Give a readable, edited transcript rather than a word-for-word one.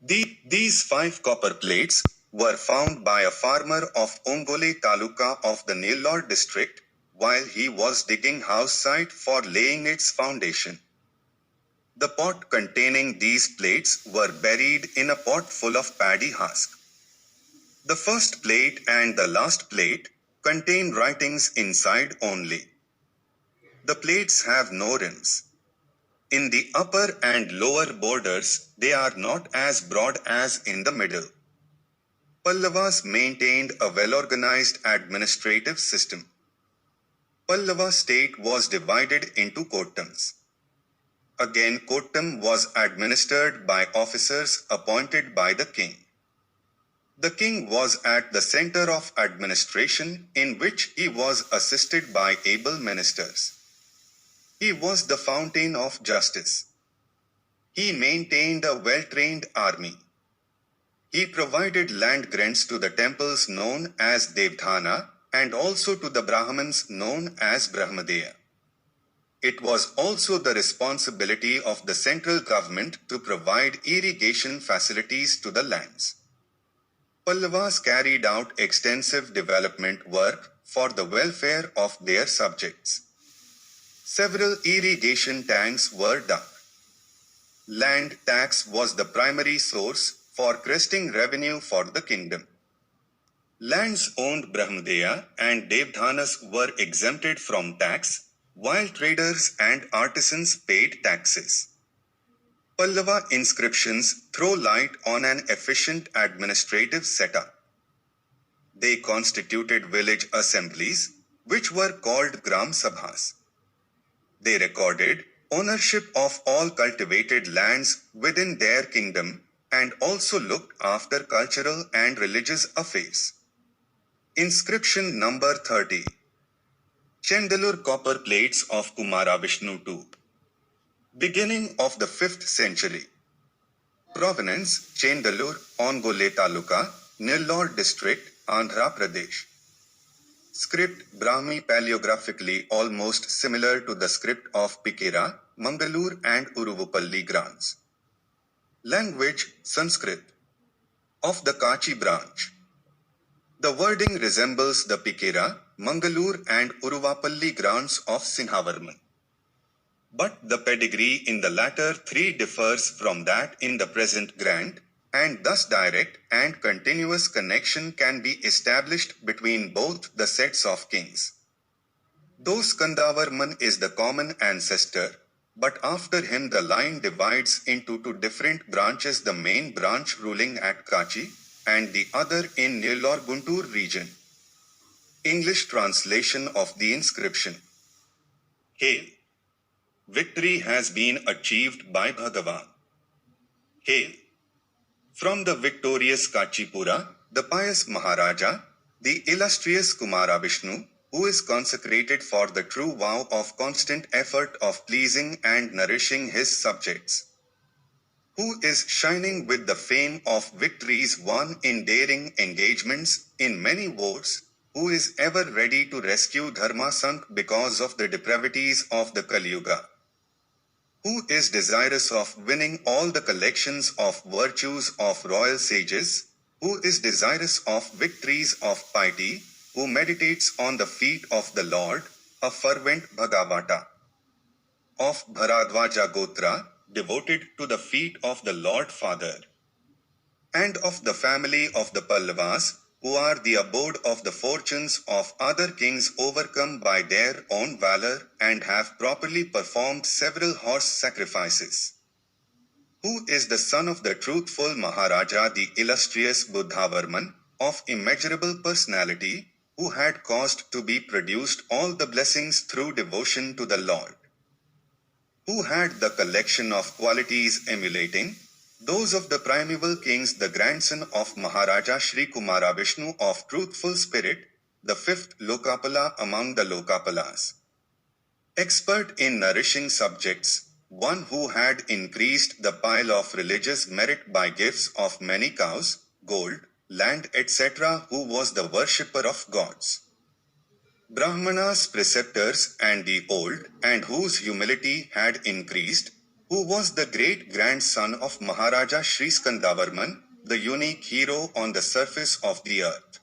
These 5 copper plates were found by a farmer of Ongole taluka of the Nellore district while he was digging house site for laying its foundation. The pot containing these plates were buried in a pot full of paddy husk. The first plate and the last plate contain writings inside only. The plates have no rims. In the upper and lower borders, they are not as broad as in the middle. Pallavas maintained a well-organized administrative system. Pallava state was divided into Kottams. Again, Kottam was administered by officers appointed by the king. The king was at the center of administration, in which he was assisted by able ministers. He was the fountain of justice. He maintained a well-trained army. He provided land grants to the temples known as Devadhana and also to the Brahmans known as Brahmadeya. It was also the responsibility of the central government to provide irrigation facilities to the lands. Pallavas carried out extensive development work for the welfare of their subjects. Several irrigation tanks were dug. Land tax was the primary source for cresting revenue for the kingdom. Lands owned Brahmadeya and Devadhanas were exempted from tax, while traders and artisans paid taxes. Pallava inscriptions throw light on an efficient administrative setup. They constituted village assemblies, which were called Gram Sabhas. They recorded ownership of all cultivated lands within their kingdom and also looked after cultural and religious affairs. Inscription number 30. Chendelur copper plates of Kumaravishnu II. Beginning of the 5th century. Provenance Chendelur, Ongole Taluka, Nellore district, Andhra Pradesh. Script Brahmi paleographically almost similar to the script of Pikera, Mangalore and Uruvupalli Grants. Language Sanskrit. Of the Kachi branch. The wording resembles the Pikera, Mangalore and Uruvapalli grants of Sinhavarman. But the pedigree in the latter 3 differs from that in the present grant, and thus direct and continuous connection can be established between both the sets of kings. Though Skandavarman is the common ancestor, but after him the line divides into 2 different branches, the main branch ruling at Kachi, and the other in Nellore Guntur region. English translation of the inscription. Hail! Victory has been achieved by Bhagavan. Hail! From the victorious Kachipura, the pious Maharaja, the illustrious Kumaravishnu, who is consecrated for the true vow of constant effort of pleasing and nourishing his subjects, who is shining with the fame of victories won in daring engagements in many wars, who is ever ready to rescue Dharma sunk because of the depravities of the Kali Yuga, who is desirous of winning all the collections of virtues of royal sages, who is desirous of victories of piety, who meditates on the feet of the Lord, a fervent Bhagavata, of Bharadwaja Gotra, devoted to the feet of the Lord Father, and of the family of the Pallavas, who are the abode of the fortunes of other kings overcome by their own valor and have properly performed several horse sacrifices, who is the son of the truthful Maharaja, the illustrious Buddhavarman, of immeasurable personality, who had caused to be produced all the blessings through devotion to the Lord, who had the collection of qualities emulating those of the primeval kings, the grandson of Maharaja Shri Kumaravishnu of truthful spirit, the 5th Lokapala among the Lokapalas. Expert in nourishing subjects, one who had increased the pile of religious merit by gifts of many cows, gold, land, etc., who was the worshipper of gods, Brahmanas preceptors and the old, and whose humility had increased, who was the great-grandson of Maharaja Sri Skandavarman, the unique hero on the surface of the earth.